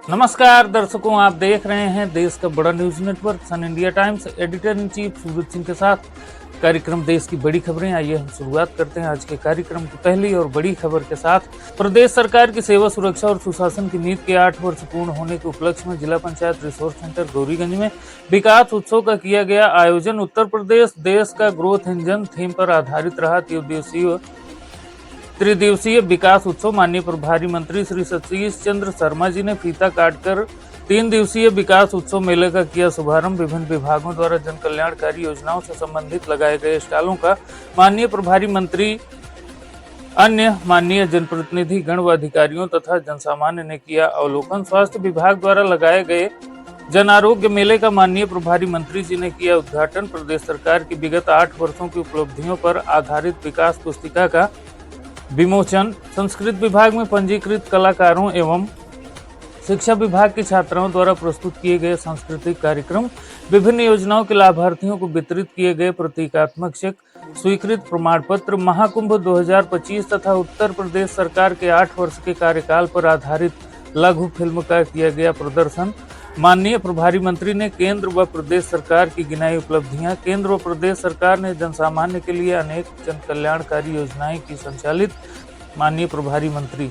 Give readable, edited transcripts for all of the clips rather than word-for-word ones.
नमस्कार दर्शकों, आप देख रहे हैं देश का बड़ा news network Sun India Times. Editor in chief Suraj Singh के साथ कार्यक्रम देश की बड़ी खबरें। आइए हम शुरुआत करते हैं आज के कार्यक्रम की पहली और बड़ी खबर के साथ। प्रदेश सरकार की सेवा सुरक्षा और सुशासन की नीति के 8 वर्ष पूर्ण होने के उपलक्ष्य में जिला पंचायत रिसोर्स सेंटर गौरीगंज में विकास उत्सव का किया गया आयोजन। उत्तर प्रदेश देश का ग्रोथ इंजन थीम पर आधारित रहा त्रिदिवसीय विकास उत्सव। माननीय प्रभारी मंत्री श्री सतीश चंद्र शर्मा जी ने फीता काटकर 3 दिवसीय विकास उत्सव मेले का किया शुभारंभ। विभिन्न विभागों द्वारा जन कल्याणकारी योजनाओं से संबंधित लगाए गए स्टॉलों का माननीय प्रभारी मंत्री, अन्य माननीय जनप्रतिनिधि गण व अधिकारियों तथा जनसामान्य ने किया अवलोकन। स्वास्थ्य विभाग द्वारा लगाए गए जन आरोग्य मेले का माननीय प्रभारी मंत्री जी ने किया उद्घाटन। प्रदेश सरकार की विगत 8 वर्षों की उपलब्धियों पर आधारित विकास पुस्तिका का विमोचन। संस्कृत विभाग में पंजीकृत कलाकारों एवं शिक्षा विभाग की छात्राओं द्वारा प्रस्तुत किए गए सांस्कृतिक कार्यक्रम। विभिन्न योजनाओं के लाभार्थियों को वितरित किए गए प्रतीकात्मक चेक, स्वीकृत प्रमाण पत्र। महाकुंभ 2025 तथा उत्तर प्रदेश सरकार के 8 वर्ष के कार्यकाल पर आधारित लघु फिल्म का किया गया प्रदर्शन। माननीय प्रभारी मंत्री ने केंद्र व प्रदेश सरकार की गिनाई उपलब्धियां। केंद्र व प्रदेश सरकार ने जनसामान्य के लिए अनेक जन कल्याणकारी योजनाएं की संचालित। माननीय प्रभारी मंत्री,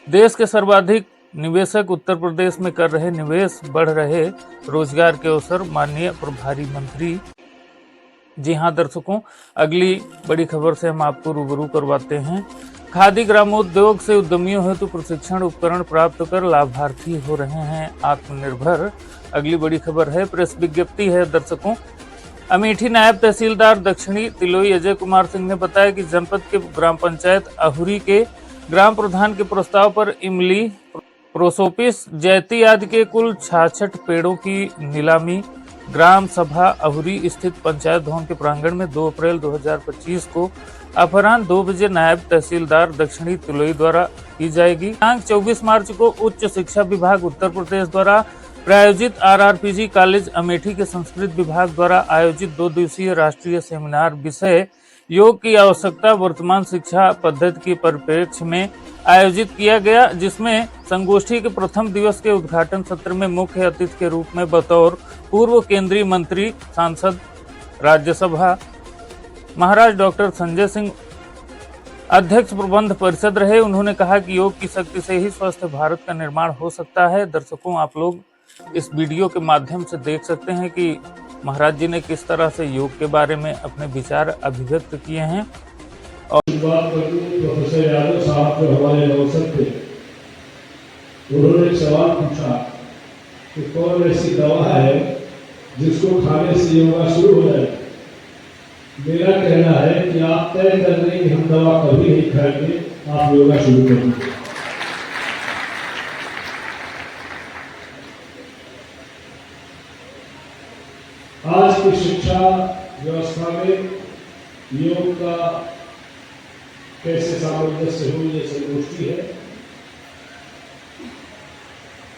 देश के सर्वाधिक निवेशक उत्तर प्रदेश में कर रहे निवेश, बढ़ रहे रोजगार के अवसर। माननीय प्रभारी मंत्री। जी हां दर्शकों, अगली बड़ी खबर से हम आपको रूबरू करवाते हैं। खादी ग्रामोद्योग से उद्यमियों हेतु प्रशिक्षण उपकरण प्राप्त कर लाभार्थी हो रहे हैं आत्मनिर्भर। अगली बड़ी खबर है, प्रेस विज्ञप्ति है दर्शकों। अमेठी नायब तहसीलदार दक्षिणी तिलोई अजय कुमार सिंह ने बताया कि जनपद के ग्राम पंचायत अहुरी के ग्राम प्रधान के प्रस्ताव पर इमली, प्रोसोपिस, जैती आदि के कुल 66 पेड़ों की नीलामी ग्राम सभा अहुरी स्थित पंचायत भवन के प्रांगण में 2 अप्रैल 2025 को अपराह्न 2 बजे नायब तहसीलदार दक्षिणी तिलोई द्वारा की जाएगी। दिनांक 24 मार्च को उच्च शिक्षा विभाग उत्तर प्रदेश द्वारा प्रायोजित RRPG कॉलेज अमेठी के संस्कृत विभाग द्वारा आयोजित 2 दिवसीय राष्ट्रीय सेमिनार विषय योग की आवश्यकता वर्तमान शिक्षा पद्धति के परिप्रेक्ष्य में आयोजित किया गया, जिसमें संगोष्ठी के प्रथम दिवस के उद्घाटन सत्र में मुख्य अतिथि के रूप में बतौर पूर्व केंद्रीय मंत्री, सांसद, राज्यसभा महाराज डॉक्टर संजय सिंह अध्यक्ष प्रबंध परिषद रहे। उन्होंने कहा कि योग की शक्ति से ही स्वस्थ भारत का निर्माण हो सकता है। दर्शकों, आप लोग इस वीडियो के माध्यम से देख सकते हैं कि महाराज जी ने किस तरह से योग के बारे में अपने विचार अभिव्यक्त किए हैं। और बात करूं प्रोफेसर यादव साहब जो हमारे अवसर थे, उन्होंने एक सवाल पूछा कि कौन ऐसी दवा है जिसको खाने से योगा शुरू हो जाए। मेरा कहना है कि आप तय कर लें कि हम दवा कभी नहीं खाएंगे, आप योगा शुरू करेंगे। आज की शिक्षा व्यवस्था में योग का कैसे सामंजस्य हो, ये संगोष्ठी है।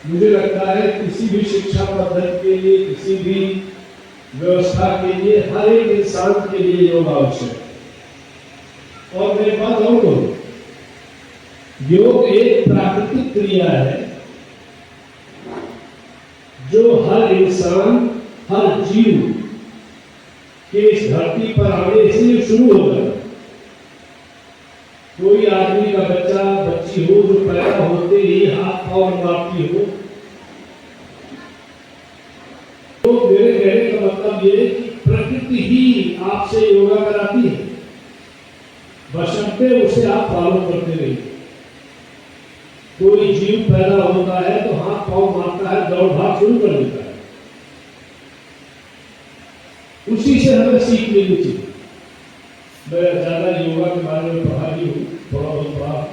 मुझे लगता है किसी भी शिक्षा पद्धति के लिए, किसी भी व्यवस्था के लिए, हर एक इंसान के लिए योग आवश्यक है। और मैं बात और कहूं, योग एक प्राकृतिक क्रिया है जो हर इंसान, हर जीव के इस धरती पर आने से शुरू होता है। कोई आदमी का बच्चा, बच्ची हो जो पैदा होते ही हाथ पांव मारती हो, तो मेरे कहने का मतलब ये कि प्रकृति ही आपसे योगा कराती है, बशर्ते उसे आप फॉलो करते रहिए। कोई जीव पैदा होता है तो हाथ पांव मारता है, दौड़ भाग शुरू कर देता है, उसी से हमें सीख लेनी चाहिए। मैं ज्यादा योगा के बारे में पढ़ा नहीं हूँ, थोड़ा बहुत पढ़ा।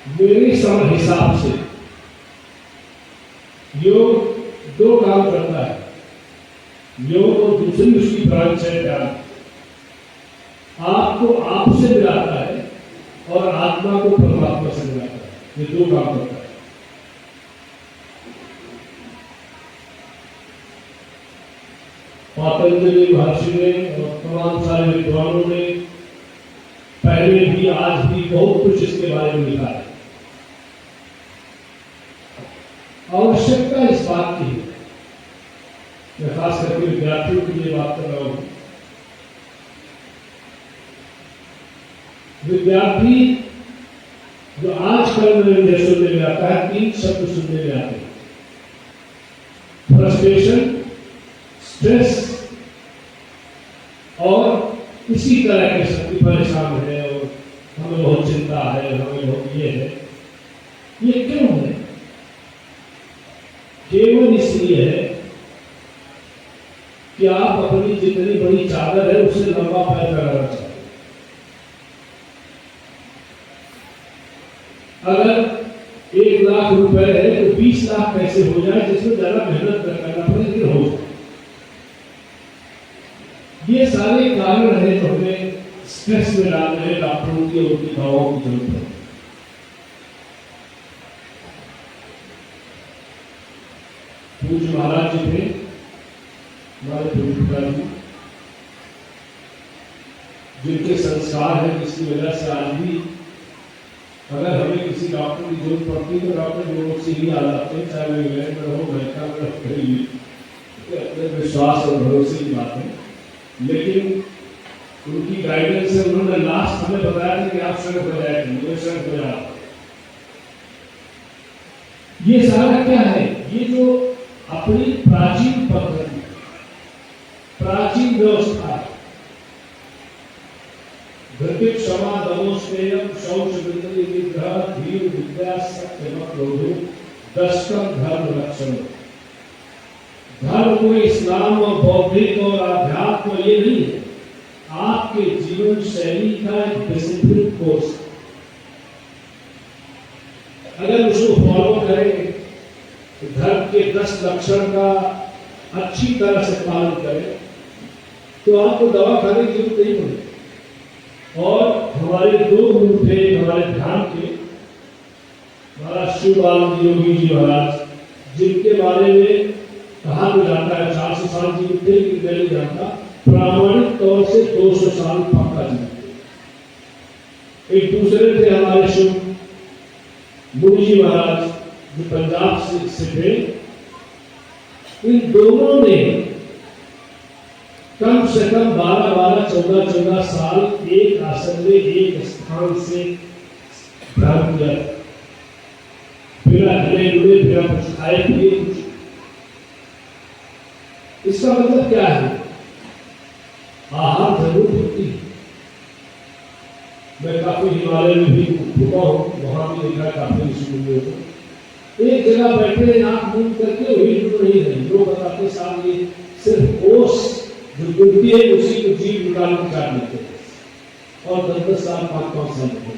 मेरे समझ हिसाब से योग 2 काम करता है। योग और दूसरी उसकी ब्रांच है ध्यान। आपको आपसे मिलाता है और आत्मा को परमात्मा से मिलाता है। ये 2 काम करता है। पतंजलि महर्षि ने और तमाम सारे विद्वानों ने पहले भी, आज भी बहुत कुछ इसके बारे में लिखा है। आवश्यकता इस बात की है, मैं खास करके विद्यार्थियों के लिए बात कर रहा हूं। विद्यार्थी जो आजकल मेरे सुनने में आता है, 3 शब्द सुनने में आते हैं: फ्रस्ट्रेशन, स्ट्रेस और इसी तरह के शब्द परेशान है और हमें बहुत चिंता है, हमें बहुत ये है। ये क्यों है? केवल इसलिए है कि आप अपनी जितनी बड़ी चादर है उससे लंबा पैर लगाना चाहते हैं। अगर 1 लाख रुपए है तो 20 लाख कैसे हो जाए, जिसमें ज्यादा मेहनत न करना पड़े लेकिन हो जाए। ये सारे कारण है जो हमें स्ट्रेस में डाल रहे हैं। डॉक्टरों की और उनकी दवाओं की जरूरत है। पूज्य महाराज जी थे, हमारे पूज्य पिताजी, जिनके संस्कार है, जिसकी वजह से आज भी अगर हमें किसी डॉक्टर की जरूरत पड़ती है तो डॉक्टर लोग से ही आ जाते हैं, चाहे वे इंग्लैंड में हो, अमेरिका में हो, कहीं भी। अपने विश्वास और भरोसे की बात है, लेकिन उनकी गाइडेंस से उन्होंने लास्ट हमें बताया था कि आप सड़क हो जाए, मुझे सड़क हो जाए। ये सारा क्या है? ये जो अपनी प्राचीन पद्धति, प्राचीन व्यवस्था, धृतिक क्षमा दमोस्तेयम शौच विद्रि विग्रह धीर विद्या सत्यम क्रोधो दशकम धर्म रक्षण। धर्म को इस्लाम और बौद्धिक और आध्यात्म ये नहीं है, आपके जीवन शैली का एक डिसिप्लिन कोर्स। अगर उसको फॉलो करें, धर्म के 10 लक्षण का अच्छी तरह से पालन करें, तो आपको दवा खाने की जरूरत नहीं पड़ेगी। और हमारे 2 गुरु थे हमारे ध्यान के, महाराज शिव आनंद योगी जी महाराज, जिनके बारे में कहा भी जाता है 400 साल जीवित थे, लेकिन मैं नहीं जानता, प्रामाणिक तौर से 200 साल पक्का जीवित थे। एक दूसरे थे हमारे शिव मुनि जी महाराज, जो पंजाब से थे। इन दोनों ने कम से कम 12-12, 14-14 साल एक आसन में, एक स्थान से ध्यान किया, बिना हिले डुले, बिना कुछ खाए पिए कुछ। इसका मतलब क्या है? आहार जरूर होती है। मैं काफी हिमालय में भी घूमा हूँ, वहां भी देखा काफी ऋषि को एक जगह बैठे नाक मूंद करके वही डूब नहीं रही। लोग बताते साहब ये सिर्फ ओस जो डूबती है उसी को जीव निकाल कर काट लेते हैं और 10-10 साल 5-5 साल लगते।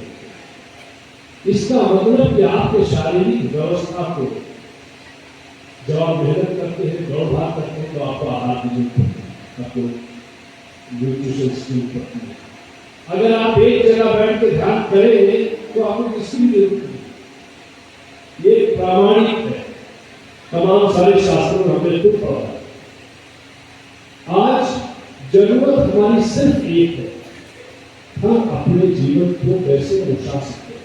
इसका मतलब कि आपके शारीरिक व्यवस्था को जब आप मेहनत करते हैं, दौड़ भाग करते हैं, तो आपको आहार की जरूरत है, आपको न्यूट्रिशन स्कीम पड़ती है। अगर आप एक जगह बैठ के ध्यान करेंगे तो आपको किसी भी जरूरत नहीं। ये प्रामाणिक है, तमाम सारे शास्त्रों में हमने खुद पढ़ा है। आज जरूरत हमारी सिर्फ एक है, हम अपने जीवन को कैसे उठा सकते हैं।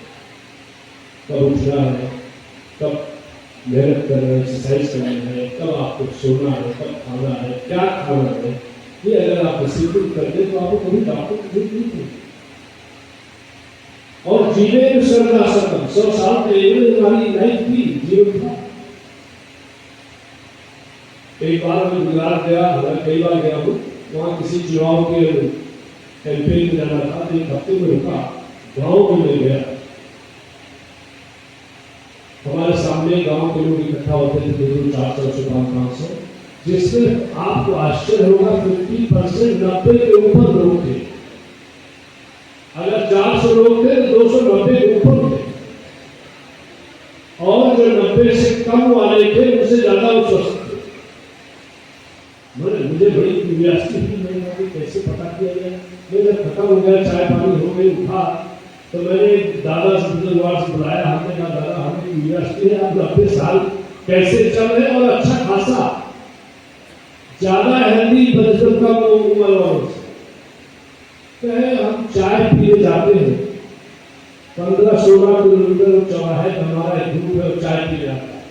कब उठना है, कब मेहनत करना है, एक्सरसाइज करना है, कब आपको सोना है, कब खाना है, क्या खाना है, ये अगर आप डिसिप्लिन कर दे तो आपको कभी डॉक्टर की जरूरत नहीं पड़ेगी। और जीने में श्रद्धा सकम 100 साल पहले हमारी लाइफ थी, जीवन था। एक बार मैं गुजरात गया, मैं कई बार गया हूँ, वहाँ किसी चुनाव के कैंपेन में जाना था, एक हफ्ते में रुका, गाँव में मैं गया। हमारे सामने गांव के लोग इकट्ठा होते थे, 200-400 से 500, जिसमें आपको आश्चर्य होगा 50% 90 के ऊपर लोग थे। अगर 400 लोग थे तो 290 के ऊपर थे, और जो 90 से कम वाले थे उनसे ज्यादा वो स्वस्थ थे। मुझे बड़ी क्यूरियोसिटी थी, मैंने कैसे पता किया गया। मैं जब खत्म हो गया, चाय पानी हो गई, उठा तो मैंने दादा से बुलाया। हमने कहा दादा हमें क्यूरियोसिटी है, आप 90 साल कैसे चल रहे और अच्छा खासा ज्यादा हेल्दी बचपन का उम्र वालों से हम चाय पीने जाते हैं, 15-16 किलोमीटर चौराहे हमारा एक ग्रुप है, चाय पी जाता है।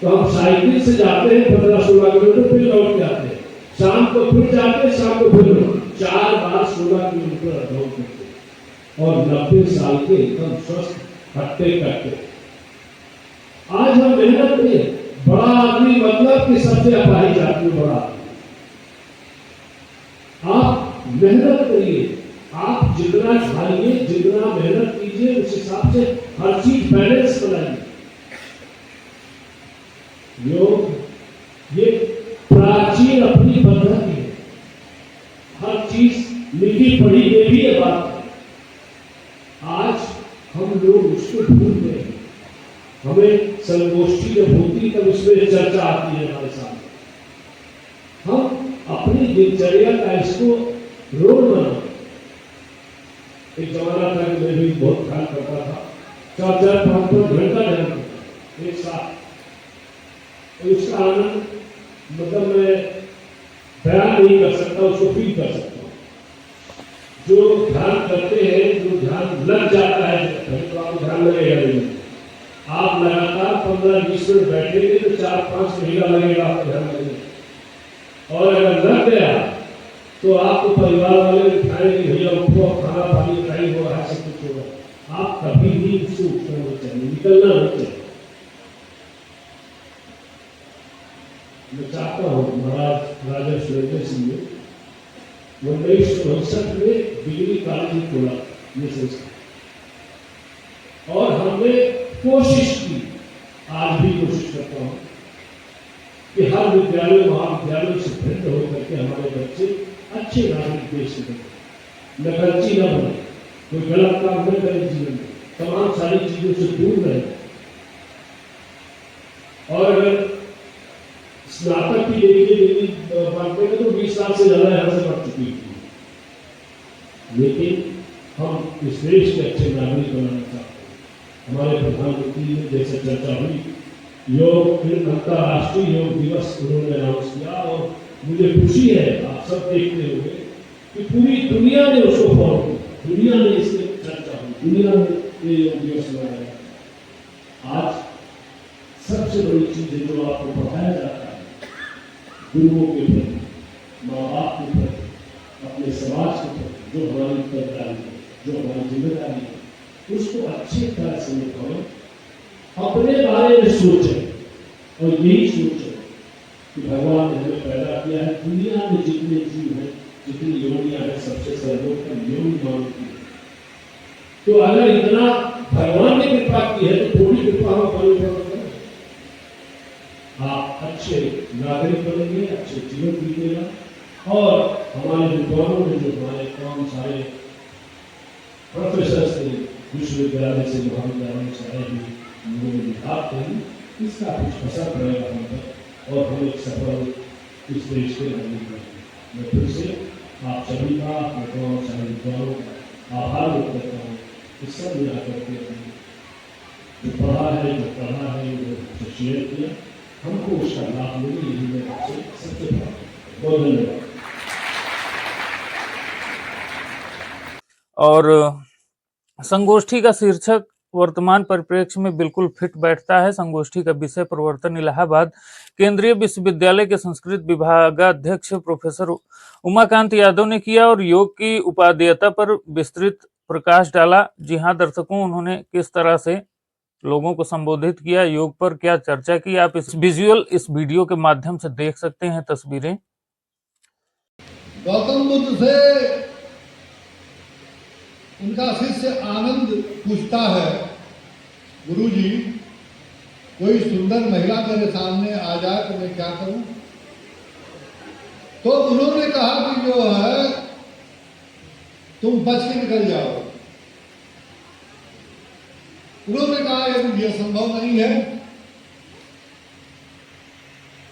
तो हम साइकिल से जाते हैं 15-16 किलोमीटर, फिर लौट के आते हैं, शाम को फिर जाते हैं, शाम को फिर लौट, 4 बार 16 किलोमीटर दौड़ करते हैं। और 90 साल के एकदम स्वस्थ हट्टे कट्टे। आज हम मेहनत में बड़ा आदमी मतलब कि सबसे अपाहिज आदमी बड़ा आदमी। आप मेहनत करिए, आप जितना खाइए, जितना मेहनत कीजिए, उस हिसाब से हर चीज बैलेंस बनाइए। योग ये प्राचीन अपनी पद्धति है, हर चीज लिखी पढ़ी में भी ये बात है। आज हम लोग उसको भूल गए। हमें संगोष्ठी जब होती तब उसमें चर्चा आती है हमारे सामने। हम अपनी दिनचर्या का इसको रोल बना। एक जमाना था कि मैं भी बहुत ध्यान करता था, 4-5 घंटा ध्यान करता एक साथ। तो उसका आनंद मतलब मैं बयान नहीं कर सकता, उसको फील कर सकता हूँ। जो ध्यान करते हैं, जो ध्यान लग जाता है, तो आपको ध्यान लगेगा नहीं। आप लगातार 15-20 मिनट बैठेंगे तो 4-5 महीना लगेगा आपको ध्यान लगेगा। और अगर लग गया तो आपको परिवार वाले उठाएंगे, भैया उठो, खाना पानी टाइम हो रहा है, सब कुछ होगा। आप कभी भी उससे उठना नहीं चाहिए, निकलना नहीं चाहिए। मैं चाहता हूँ महाराज राजा सुरेंद्र सिंह ने 1969 में डिग्री कॉलेज खोला ये संस्था, और हमने कोशिश की, आज भी कोशिश करता हूँ कि हर विद्यालय महाविद्यालय से भिन्न होकर के हमारे बच्चे अच्छे नागरिक देश से बने, नकलची न बने, कोई गलत काम न करे जीवन में, तमाम सारी चीजों से दूर रहे। और अगर स्नातक की डिग्री बांटने में तो 20 साल से ज्यादा यहाँ से बढ़ चुकी थी, लेकिन हम इस देश के अच्छे नागरिक बनाना चाहते हैं। हमारे प्रधानमंत्री ने जैसे चर्चा हुई, योग अंतर्राष्ट्रीय योग दिवस उन्होंने अनाउंस किया, और मुझे खुशी है, आप सब देखते होंगे कि पूरी दुनिया ने उसको फॉलो किया, दुनिया में इसकी चर्चा हुई, दुनिया में ये योग दिवस मनाया। आज सबसे बड़ी चीज है जो आपको पढ़ाया जाता है, गुरुओं के प्रति, माँ बाप के प्रति, अपने समाज के प्रति जो हमारी उत्तरदायी है, जो हमारी जिम्मेदारी है, उसको अच्छी तरह से निभाएं, अपने बारे में सोचें और यही सोचें कि भगवान ने हमें पैदा किया है। दुनिया में जितने जीव हैं, जितनी योनियां हैं, सबसे सर्वोत्तम योनि मानती है। तो अगर इतना भगवान ने कृपा की है तो थोड़ी कृपा हम परिवर्तन करें, आप अच्छे नागरिक बनेंगे, अच्छे जीवन जीतेगा। और हमारे विद्वानों में जो हमारे कौन सारे प्रोफेसर थे, विश्वविद्यालय से महाविद्यालय से आए हुए लोगों ने बात कही, इसका कुछ असर पड़ेगा हम पर, और हम एक सफल इस देश के नागरिक बनेंगे। मैं फिर से आप सभी का, अपने सारे विद्वानों का आभार व्यक्त करता हूँ। इस सब मिला करके जो पढ़ा है, जो पढ़ा है, जो शेयर किया, हमको उसका लाभ मिले, यही मैं आपसे सबसे बहुत धन्यवाद। और संगोष्ठी का शीर्षक वर्तमान परिप्रेक्ष्य में बिल्कुल फिट बैठता है। संगोष्ठी का विषय प्रवर्तन इलाहाबाद केंद्रीय विश्वविद्यालय के संस्कृत विभागाध्यक्ष प्रोफेसर उमाकांत यादव ने किया और योग की उपादेयता पर विस्तृत प्रकाश डाला। जी हाँ दर्शकों, उन्होंने किस तरह से लोगों को संबोधित किया, योग पर क्या चर्चा की, आप इस वीडियो के माध्यम से देख सकते हैं तस्वीरें। गौतम बुद्ध से उनका शिष्य आनंद पूछता है, गुरुजी कोई सुंदर महिला मेरे सामने आ जाए तो मैं क्या करूं? तो उन्होंने कहा कि जो है तुम बच के निकल जाओ। उन्होंने कहा यह संभव नहीं है।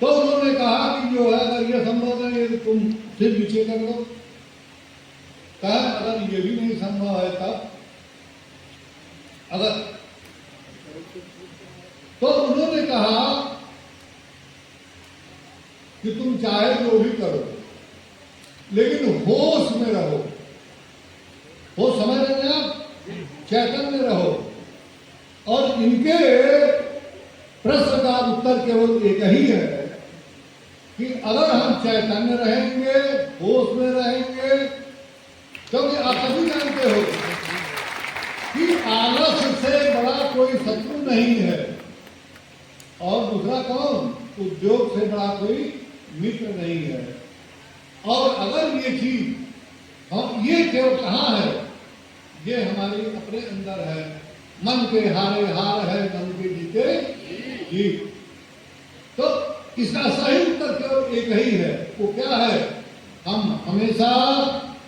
तो उन्होंने कहा कि जो है अगर यह संभव नहीं है तो तुम फिर नीचे कर लो। कहा अगर ये भी नहीं संभव है तब अगर, तो उन्होंने कहा कि तुम चाहे जो भी करो लेकिन होश में रहो। होश समझ रहे हैं आप? चैतन्य रहो। और इनके प्रश्न का उत्तर केवल एक ही है कि अगर हम चैतन्य रहेंगे, होश में रहेंगे, क्योंकि आप सभी जानते हो कि आलस्य से बड़ा कोई शत्रु नहीं है, और दूसरा कौन, उद्योग से बड़ा कोई मित्र नहीं है। और अगर ये चीज हम ये केवल कहाँ है, ये हमारे अपने अंदर है। मन के हारे हार है, मन के जीते जीत। तो इसका सही उत्तर केवल एक ही है, वो क्या है, हम हमेशा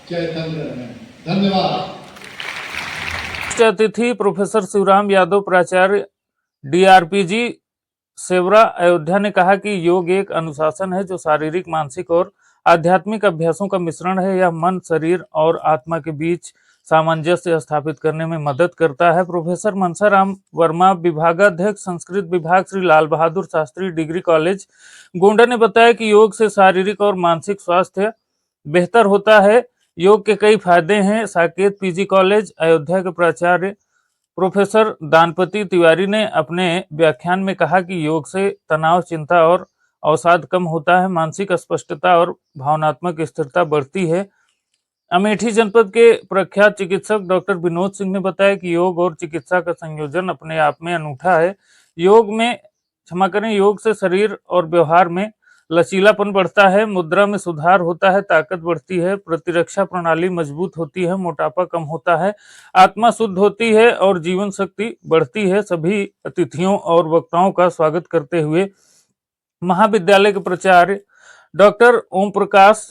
चैतन्य रहें। धन्यवाद। मुख्य अतिथि प्रोफेसर शिवराम यादव, प्राचार्य डीआरपीजी सेवरा अयोध्या ने कहा कि योग एक अनुशासन है जो शारीरिक, मानसिक और आध्यात्मिक अभ्यासों का मिश्रण है। यह मन, शरीर और आत्मा के बीच सामंजस्य स्थापित करने में मदद करता है। प्रोफेसर मनसाराम वर्मा, विभागाध्यक्ष संस्कृत विभाग, श्री लाल बहादुर शास्त्री डिग्री कॉलेज गोंडा ने बताया कि योग से शारीरिक और मानसिक स्वास्थ्य बेहतर होता है। योग के कई फायदे हैं। साकेत पीजी कॉलेज अयोध्या के प्राचार्य प्रोफेसर दानपति तिवारी ने अपने व्याख्यान में कहा कि योग से तनाव, चिंता और अवसाद कम होता है, मानसिक स्पष्टता और भावनात्मक स्थिरता बढ़ती है। अमेठी जनपद के प्रख्यात चिकित्सक डॉक्टर विनोद सिंह ने बताया कि योग और चिकित्सा का संयोजन अपने आप में अनूठा है। योग से शरीर और व्यवहार में लचीलापन बढ़ता है, मुद्रा में सुधार होता है, ताकत बढ़ती है, प्रतिरक्षा प्रणाली मजबूत होती है, मोटापा कम होता है, आत्मा शुद्ध होती है और जीवन शक्ति बढ़ती है। सभी अतिथियों और वक्ताओं का स्वागत करते हुए महाविद्यालय के प्राचार्य डॉक्टर ओम प्रकाश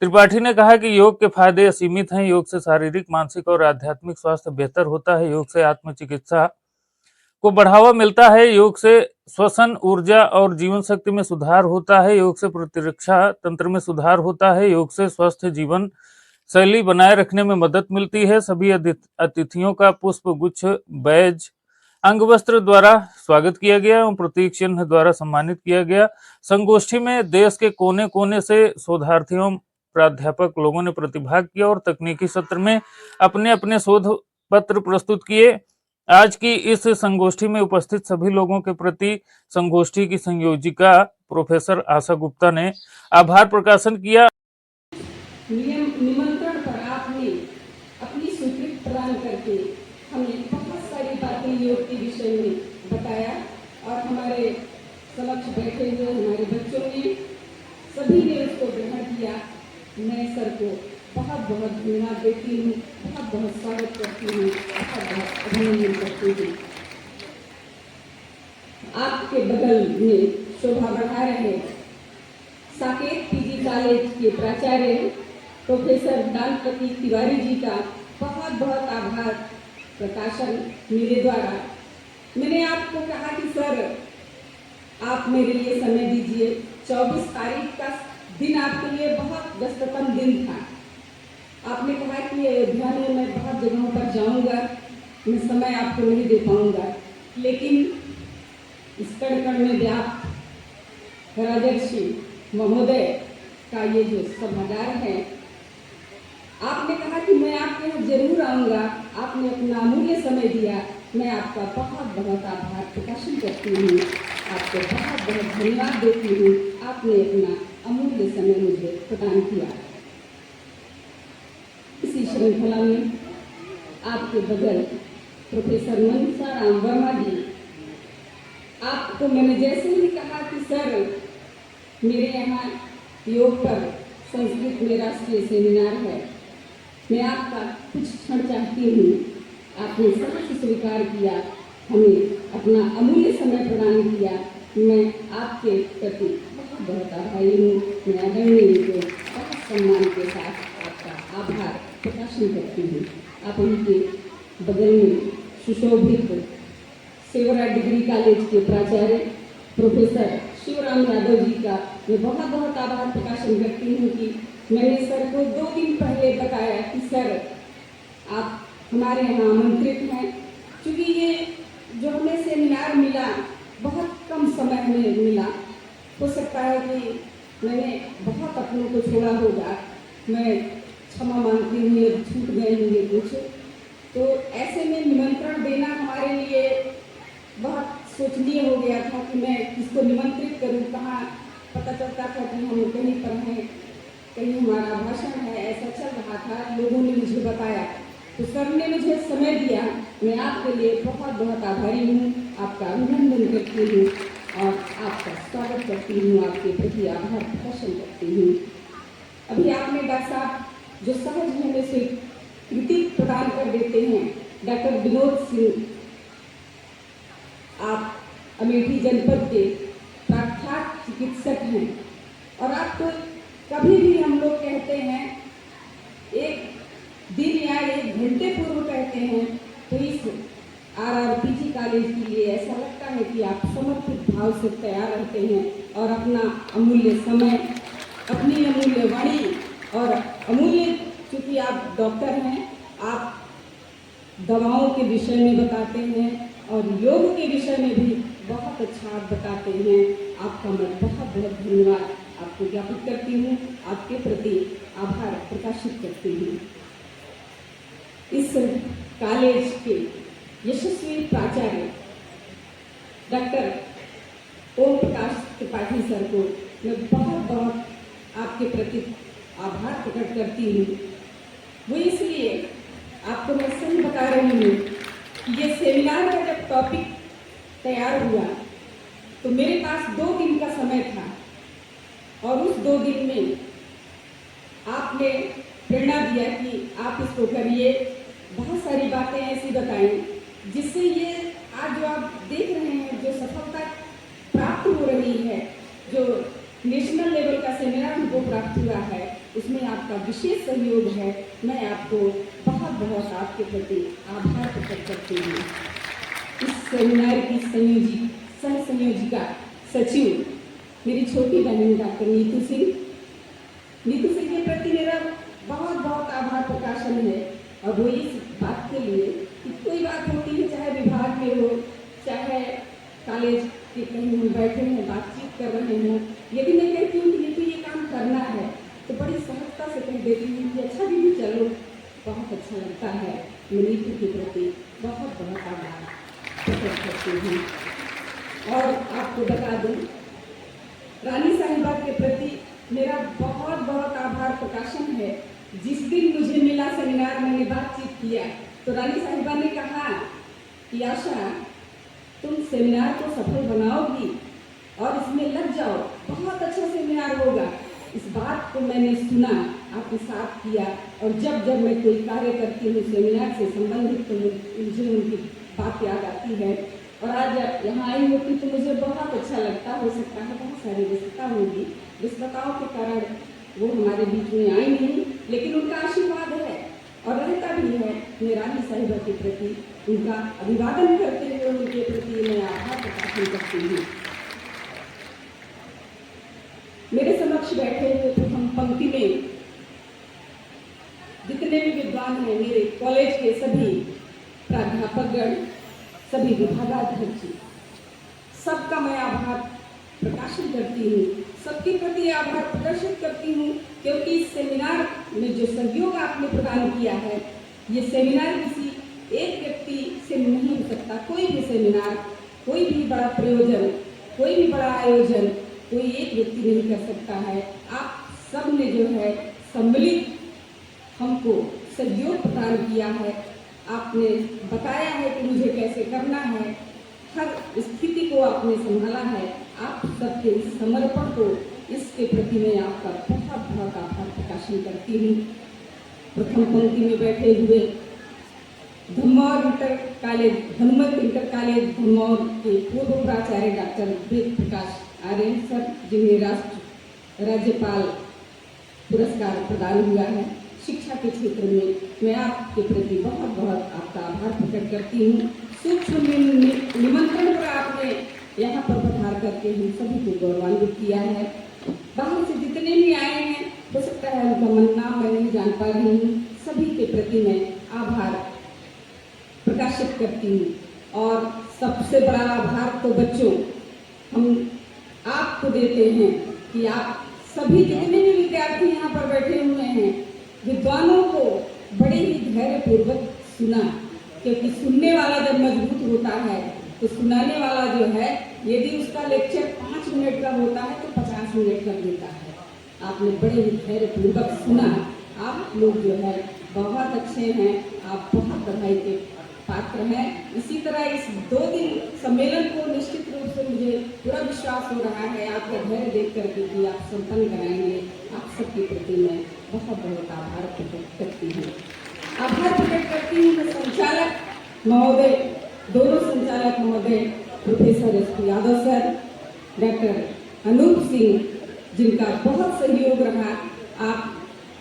त्रिपाठी ने कहा कि योग के फायदे असीमित हैं। योग से शारीरिक, मानसिक और आध्यात्मिक स्वास्थ्य बेहतर होता है। योग से आत्मचिकित्सा को बढ़ावा मिलता है। योग से श्वसन, ऊर्जा और जीवन शक्ति में सुधार होता है। योग से प्रतिरक्षा तंत्र में सुधार होता है। योग से स्वस्थ जीवन शैली बनाए रखने में मदद मिलती है। सभी अतिथियों का पुष्प गुच्छ, बैज, अंग वस्त्र द्वारा स्वागत किया गया एवं प्रतीक चिन्ह द्वारा सम्मानित किया गया। संगोष्ठी में देश के कोने कोने से शोधार्थियों, प्राध्यापक लोगों ने प्रतिभाग किया और तकनीकी सत्र में अपने अपने शोध पत्र प्रस्तुत किए। आज की इस संगोष्ठी में उपस्थित सभी लोगों के प्रति संगोष्ठी की संयोजिका प्रोफेसर आशा गुप्ता ने आभार प्रकाशन किया। निमंत्रण पर आपने अपनी स्वीकृति प्रदान करके हमें बहुत सारी बातें योग के विषय में बताया और हमारे समक्ष बैठे हुए हमारे बच्चों ने सभी ने उसको ग्रहण किया। मैं सर को बहुत बहुत धन्यवाद देती हूँ, बहुत बहुत स्वागत करती हूँ, बहुत बहुत अभिनंदन करती हूँ। आपके बगल में शोभा बढ़ा रहे साकेत पीजी कॉलेज के प्राचार्य प्रोफेसर दानपति तिवारी जी का बहुत बहुत आभार प्रकाशन मेरे द्वारा। मैंने आपको कहा कि सर आप मेरे लिए समय दीजिए। 24 तारीख का दिन आपके लिए बहुत व्यस्ततम दिन था। आपने कहा कि अयोध्या में मैं बहुत जगहों पर जाऊंगा, मैं समय आपको नहीं दे पाऊंगा, लेकिन इस कण में व्याप्त राजर्षि महोदय का ये जो सभागार है, आपने कहा कि मैं आपके यहाँ जरूर आऊँगा। आपने अपना अमूल्य समय दिया, मैं आपका बहुत बहुत आभार प्रकाशन करती हूँ, आपको बहुत बहुत धन्यवाद देती हूँ। आपने अपना अमूल्य समय मुझे प्रदान किया। इसी श्रृंखला में आपके बगल प्रोफेसर मनसाराम वर्मा जी, आपको मैंने जैसे ही कहा कि सर मेरे यहाँ योग पर संस्कृत में राष्ट्रीय सेमिनार है, मैं आपका कुछ क्षण चाहती हूँ। आपने सहर्ष स्वीकार किया, हमें अपना अमूल्य समय प्रदान किया। मैं आपके प्रति बहुत बहुत आभारी हूँ। मैं आदरणीय को बहुत सम्मान के साथ आपका आभार प्रकाशन करती हूँ। आप उनके बगल में सुशोभित सेवरा डिग्री कॉलेज के प्राचार्य प्रोफेसर शिवराम यादव जी का मैं बहुत बहुत आभार प्रकाशन करती हूँ कि मैंने सर को 2 दिन पहले बताया कि सर आप हमारे यहाँ आमंत्रित हैं। क्योंकि ये जो हमें सेमिनार मिला बहुत कम समय में मिला, हो सकता है कि मैंने बहुत अपनों को छोड़ा होगा, मैं क्षमा मांगती हूँ, छूट गए होंगे कुछ। तो ऐसे में निमंत्रण देना हमारे लिए बहुत सोचनीय हो गया था कि मैं किसको निमंत्रित करूं, कहाँ पता चलता था कि हम कहीं पर हैं, कहीं हमारा भाषण है, ऐसा चल रहा था। लोगों ने मुझे बताया, तो सर ने मुझे समय दिया। मैं आपके लिए बहुत बहुत आभारी हूँ, आपका अभिनंदन करती हूँ और आपका स्वागत करती हूँ, आपके प्रति आभार प्रदर्शन करती हूँ। अभी आपने डॉक्टर साहब जो सहज होने से कृति प्रदान कर देते हैं, डॉक्टर विनोद सिंह, आप अमेठी जनपद के प्रख्यात चिकित्सक हैं और आपको कभी भी हम लोग कहते हैं, एक दिन या एक घंटे पूर्व कहते हैं, तो इस RRPG कॉलेज के लिए ऐसा लगता है कि आप समर्पित भाव से तैयार रहते हैं और अपना अमूल्य समय, अपनी अमूल्य वाणी और अमूल्य, क्योंकि आप डॉक्टर हैं, आप दवाओं के विषय में बताते हैं और योग के विषय में भी बहुत अच्छा आप बताते हैं। आपका मैं बहुत बहुत धन्यवाद आपको ज्ञापित करती हूँ, आपके प्रति आभार प्रकाशित करती हूँ। इस कॉलेज के यशस्वी प्राचार्य डॉक्टर ओम प्रकाश त्रिपाठी सर को मैं बहुत बहुत आपके प्रति आभार प्रकट करती हूँ। वो इसलिए, आपको मैं सही बता रही हूँ कि ये सेमिनार का जब टॉपिक तैयार हुआ तो मेरे पास 2 दिन का समय था और उस 2 दिन में आपने प्रेरणा दिया कि आप इसको करिए। बहुत सारी बातें ऐसी बताई जिससे ये आज जो आप देख रहे हैं, जो सफलता प्राप्त हो रही है, जो नेशनल लेवल का सेमिनार हमको प्राप्त हुआ है, उसमें आपका विशेष सहयोग है। मैं आपको बहुत बहुत आपके प्रति आभार प्रकट करती हूँ। इस सेमिनार की सह संयोजिका सचिव मेरी छोटी बहन डॉक्टर नीतू सिंह के प्रति मेरा बहुत बहुत आभार प्रकाशन है। और वो इस बात के लिए कि कोई बात होती है, चाहे विभाग में हो, चाहे कॉलेज के कहीं हम बैठे हैं बातचीत कर रहे हैं, यदि मैं कहती हूँ कि नीतू ये काम करना है तो बड़ी सहजता से कह देती हूँ कि अच्छा दीदी चलो, बहुत अच्छा लगता है। मैं नीतू के प्रति बहुत बहुत आभार प्रकट करती हूँ। और आपको बता दूँ, रानी साहिबा के प्रति मेरा बहुत बहुत आभार प्रकाशन है। जिस दिन मुझे मिला सेमिनार, मैंने बातचीत किया तो रानी साहिबा ने कहा कि आशा, तुम सेमिनार को सफल बनाओगी और इसमें लग जाओ, बहुत अच्छा सेमिनार होगा। इस बात को मैंने सुना, आपके साथ किया और जब जब मैं कोई कार्य करती हूँ सेमिनार से संबंधित तो मुझे उनकी बात याद आती है। और आज यहाँ आई होती तो मुझे बहुत अच्छा लगता। हो सकता है बहुत सारी व्यस्तता होगी, व्यस्तताओं के कारण वो हमारे बीच में आई नहीं, लेकिन उनका आशीर्वाद है और रहता भी है। मैं रानी साहिबा के प्रति उनका अभिवादन करते हुए उनके प्रति मैं आभार प्रकाशन करती हूँ। मेरे समक्ष बैठे हुए प्रथम पंक्ति में जितने भी विद्वान हैं, मेरे कॉलेज के सभी प्राध्यापकगण, सभी विभागाध्यक्ष, सबका मैं आभार प्रकाशन करती हूँ, सबके प्रति आभार प्रदर्शित करती हूँ, क्योंकि इस सेमिनार में जो सहयोग आपने प्रदान किया है, ये सेमिनार किसी एक व्यक्ति से नहीं हो सकता। कोई भी सेमिनार, कोई भी बड़ा प्रयोजन, कोई भी बड़ा आयोजन कोई एक व्यक्ति नहीं कर सकता है। आप सब ने जो है सम्मिलित हमको सहयोग प्रदान किया है। आपने बताया है कि मुझे कैसे करना है, हर स्थिति को आपने संभाला है। आप सबके इस समर्पण को, इसके प्रति मैं आपका बहुत बहुत आभार प्रकाशन करती हूँ। प्रथम पंक्ति में बैठे हुए Dhammaur inter college, Hanumat inter college Dhammaur के पूर्व प्राचार्य डॉक्टर वेद प्रकाश आर्य सर, जिन्हें राज्यपाल पुरस्कार प्रदान हुआ है शिक्षा के क्षेत्र में, मैं आपके प्रति बहुत बहुत आपका आभार प्रकट करती हूँ। सूक्ष्म निमंत्रण पर आपने यहाँ पर पधार करके हम सभी को गौरवान्वित किया है। बाहर से जितने भी आए हैं, हो सकता है उनका नाम मैं नहीं जान पा रही हूँ, सभी के प्रति मैं आभार प्रकाशित करती हूँ। और सबसे बड़ा आभार तो बच्चों हम आपको देते हैं कि आप सभी जितने भी विद्यार्थी यहाँ पर बैठे हुए हैं, विद्वानों को बड़े ही धैर्यपूर्वक सुना, क्योंकि सुनने वाला जब मजबूत होता है तो तो सुनाने वाला जो है यदि उसका लेक्चर 5 मिनट का होता है तो 50 मिनट का देता है। आपने बड़े ही धैर्यपूर्वक सुना। आप लोग जो है बहुत अच्छे हैं, आप बहुत बधाई के पात्र हैं। इसी तरह इस 2 दिन सम्मेलन को निश्चित रूप से मुझे पूरा विश्वास हो रहा है आपका धैर्य देख करके कि आप संपन्न कराएंगे। आप सबके प्रति मैं बहुत बहुत आभार प्रकट करती हूँ। आभार प्रकट करती हूँ मैं संचालक महोदय, दोनों संचालक महोदय professor SP. Yadav sir, doctor Anoop Singh, जिनका बहुत सहयोग रहा। आप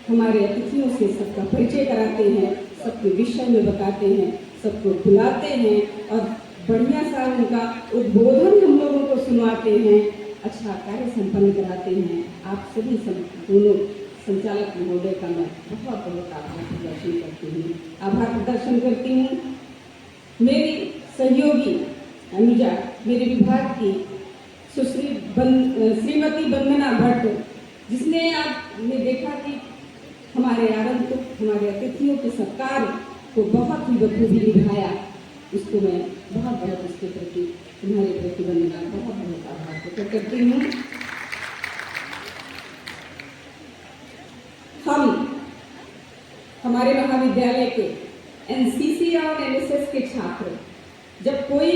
हमारे अतिथियों से सबका परिचय कराते हैं, सबके विषय में बताते हैं, सबको बुलाते हैं और बढ़िया सा उनका उद्बोधन हम लोगों को सुनवाते हैं, अच्छा कार्य संपन्न कराते हैं। आप सभी दोनों संचालक महोदय का मैं बहुत बहुत आभार प्रदर्शन करती हूँ, आभार प्रदर्शन करती हूँ। मेरी सहयोगी अनुजा, मेरे विभाग की श्रीमती वंदना भट्ट, जिसने आपने देखा कि हमारे आगंतुक, हमारे अतिथियों के सत्कार को बहुत ही बखूबी निभाया, उसको मैं बहुत बहुत उसके प्रति, तुम्हारे प्रति वंदना, बहुत बहुत आभार प्रकट करती हूँ। हम हमारे महाविद्यालय के एनसीसी और एनएसएस के छात्र जब कोई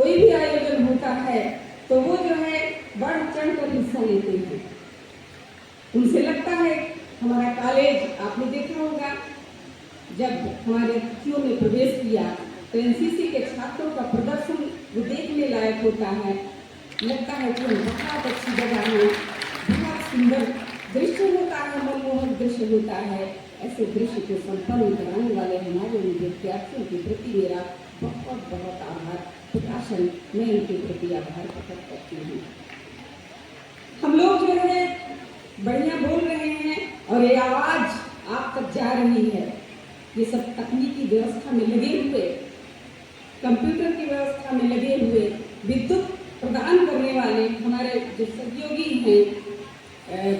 भी आयोजन होता है तो वो जो है बढ़ चढ़ कर हिस्सा लेते हैं। उनसे लगता है हमारा कॉलेज, आपने देखा होगा जब हमारे अतिथियों ने प्रवेश किया तो एनसीसी के छात्रों का प्रदर्शन वो देखने लायक होता है। लगता है कि बहुत अच्छी जगह है, बहुत सुंदर दृश्य होता है, मनमोहक दृश्य होता है। ऐसे दृश्य को संपन्न कराने वाले हमारे विद्यार्थियों के प्रति मेरा बहुत बहुत आभार प्रकाशन, मैं इनके प्रति आभार प्रकट करती हूँ। हम लोग जो है बढ़िया बोल रहे हैं और ये आवाज आप तक जा रही है। ये सब तकनीकी व्यवस्था में लगे हुए, कंप्यूटर की व्यवस्था में लगे हुए, विद्युत प्रदान करने वाले हमारे जो सहयोगी हैं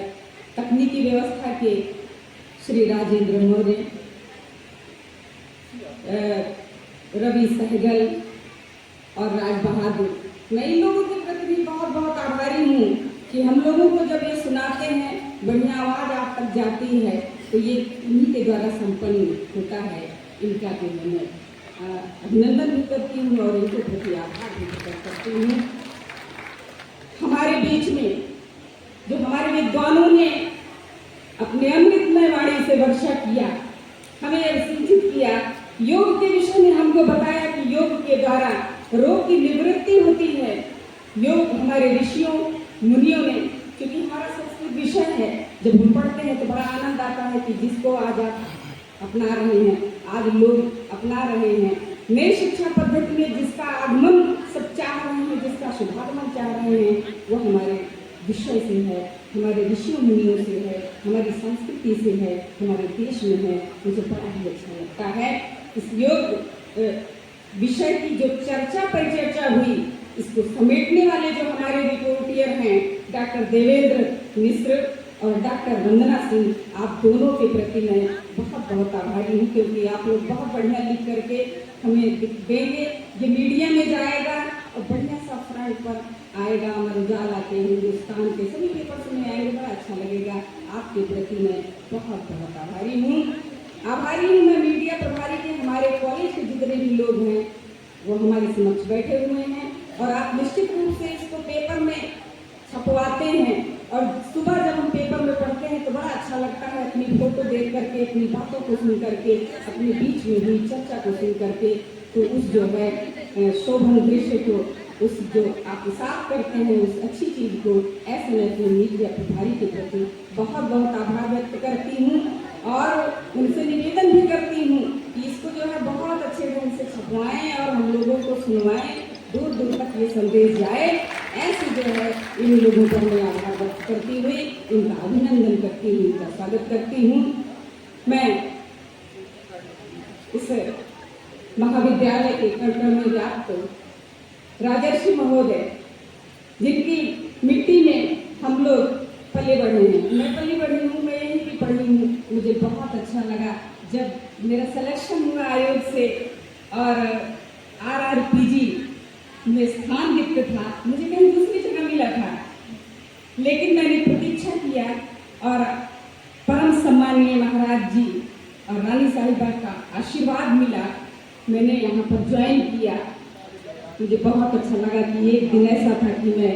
तकनीकी व्यवस्था के श्री राजेंद्र मौर्य, रवि सहगल और राज बहादुर, मैं इन लोगों के प्रति भी बहुत बहुत आभारी हूँ कि हम लोगों को जब ये सुनाते हैं, बढ़िया आवाज आप तक जाती है, तो ये इन्हीं के द्वारा संपन्न होता है। इनका भी मैं अभिनंदन भी करती हूँ और इनके प्रति आभार भी प्रकट करती हूँ। हमारे बीच में जो हमारे विद्वानों ने अपने अमृतमय वाणी से वर्षा किया, हमें सिंचित किया, योग के विषय में हमको बताया कि योग के द्वारा रोग की निवृत्ति होती है। योग हमारे ऋषियों मुनियों ने, क्योंकि हमारा संस्कृत विषय है, जब हम पढ़ते हैं तो बड़ा आनंद आता है कि जिसको आज आप अपना रहे हैं, आज लोग अपना रहे हैं, नई शिक्षा पद्धति में जिसका आगमन सब चाह रहे हैं, जिसका शुभागमन चाह रहे हैं, वो हमारे विषय से है, हमारे ऋषियों मुनियों से है, हमारी संस्कृति से है, हमारे देश में है। मुझे बड़ा ही अच्छा लगता है। इस योग विषय की जो चर्चा परिचर्चा हुई, इसको समेटने वाले जो हमारे रिपोर्टियर हैं डॉक्टर देवेंद्र मिश्र और डॉक्टर वंदना सिंह, आप दोनों के प्रति मैं बहुत बहुत आभारी हूँ, क्योंकि आप लोग बहुत बढ़िया लिख करके हमें देंगे। ये मीडिया में जाएगा और बढ़िया सा फ्रंट पर आएगा, अमर उजाला के, हिंदुस्तान के सभी पेपर्स में आएंगे, बड़ा अच्छा लगेगा। आपके प्रति मैं बहुत बहुत आभारी हूँ। आभारी हूँ मैं मीडिया प्रभारी के, हमारे कॉलेज के जितने भी लोग हैं वो हमारे समक्ष बैठे हुए हैं और आप निश्चित रूप से इसको पेपर में छपवाते हैं और सुबह जब हम पेपर में पढ़ते हैं तो बड़ा अच्छा लगता है, अपनी फोटो देख करके, अपनी बातों को सुन करके, अपने बीच में हुई चर्चा को सुन करके, तो उस जो है शोभन दृश्य को, उस जो आप साफ करते हैं, उस अच्छी चीज़ को, ऐसे मैं अपने मीडिया प्रभारी के प्रति बहुत बहुत आभार व्यक्त करती हूँ और उनसे निवेदन भी करती हूँ कि इसको जो है बहुत अच्छे ढंग से छपवाएं और हम लोगों को सुनवाएं, दूर दूर तक ये संदेश जाए। ऐसे जो है इन लोगों पर मैं आभार व्यक्त करती हुई इनका अभिनंदन करती हूँ, इनका स्वागत करती हूँ। मैं इस महाविद्यालय के कण में व्याप्त राजर्षि महोदय, जिनकी मिट्टी में हम लोग पले बढ़े हैं, मैं पली बढ़ी हूँ, मैं यहीं की पढ़ी हूँ। मुझे बहुत अच्छा लगा जब मेरा सिलेक्शन हुआ आयोग से और RRPG में स्थान रिक्त था, मुझे कहीं दूसरी जगह मिला था, लेकिन मैंने प्रतीक्षा किया और परम सम्मानीय महाराज जी और रानी साहिबा का आशीर्वाद मिला। मैंने यहाँ पर ज्वाइन किया। मुझे बहुत अच्छा लगा कि एक दिन ऐसा था कि मैं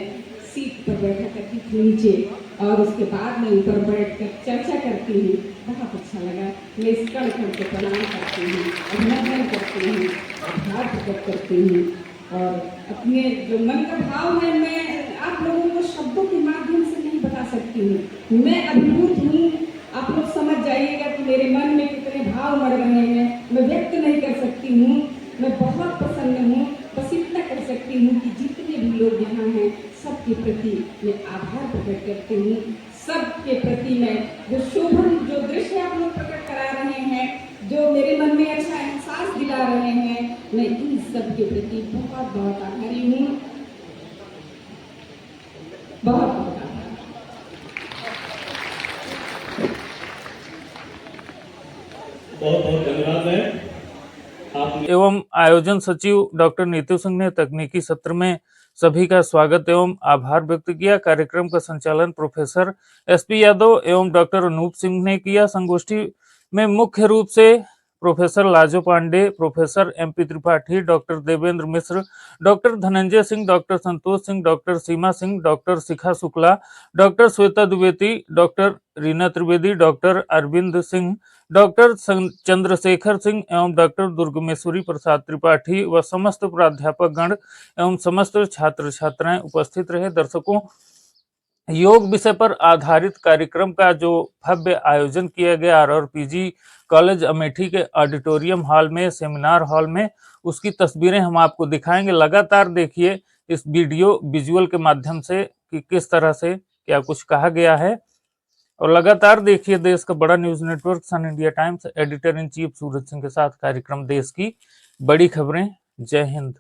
सीट पर बैठा करती थी नीचे और उसके बाद मैं ऊपर बैठकर चर्चा करती हूँ। बहुत अच्छा लगा। मैं इस कण कण को प्रणाम करती हूँ, अभिनंदन करती हूँ, आभार प्रकट करती हूँ और अपने जो मन का भाव है मैं आप लोगों को शब्दों के माध्यम से नहीं बता सकती हूँ। मैं अभिभूत हूँ। आप लोग समझ जाइएगा कि मेरे मन में कितने भाव मर रहे हैं, मैं व्यक्त नहीं कर सकती हूँ। मैं बहुत प्रसन्न हूँ। बस इतना कर सकती हूँ कि जितने भी लोग यहाँ हैं सबके प्रति मैं आभार प्रकट करती हूँ। सबके प्रति मैं जो शोभन जो दृश्य आप लोग प्रकट करा रहे हैं, जो मेरे मन में अच्छा एहसास दिला रहे हैं, मैं इन सब के प्रति बहुत बहुत आभारी हूँ। बहुत बहुत आभार। बहुत बहुत धन्यवाद है आप एवं आयोजन सचिव डॉक्टर नीतू सिंह ने तकनीकी सत्र में सभी का स्वागत एवं आभार व्यक्त किया। कार्यक्रम का संचालन प्रोफेसर एसपी यादव एवं डॉक्टर अनूप सिंह ने किया। संगोष्ठी में मुख्य रूप से professor Lajo Pande, professor MP Tripathi, doctor Devendra Mishra, doctor Dhananjay Singh, doctor Santosh Singh, doctor Seema Singh, doctor Shikha Shukla, doctor Shweta Dwivedi, doctor Reena Trivedi, doctor Arvind Singh, doctor Chandrashekhar Singh एवं डॉक्टर दुर्गमेश्वरी प्रसाद त्रिपाठी व समस्त प्राध्यापक गण एवं समस्त छात्र छात्राएं उपस्थित रहे। दर्शकों, योग विषय पर आधारित कार्यक्रम का जो भव्य आयोजन किया गया आरआरपीजी कॉलेज अमेठी के ऑडिटोरियम हॉल में, सेमिनार हॉल में, उसकी तस्वीरें हम आपको दिखाएंगे। लगातार देखिए इस वीडियो विजुअल के माध्यम से कि किस तरह से क्या कुछ कहा गया है और लगातार देखिए देश का बड़ा news network Sun India Times editor in chief Suraj Singh के साथ कार्यक्रम देश की बड़ी खबरें। जय हिंद।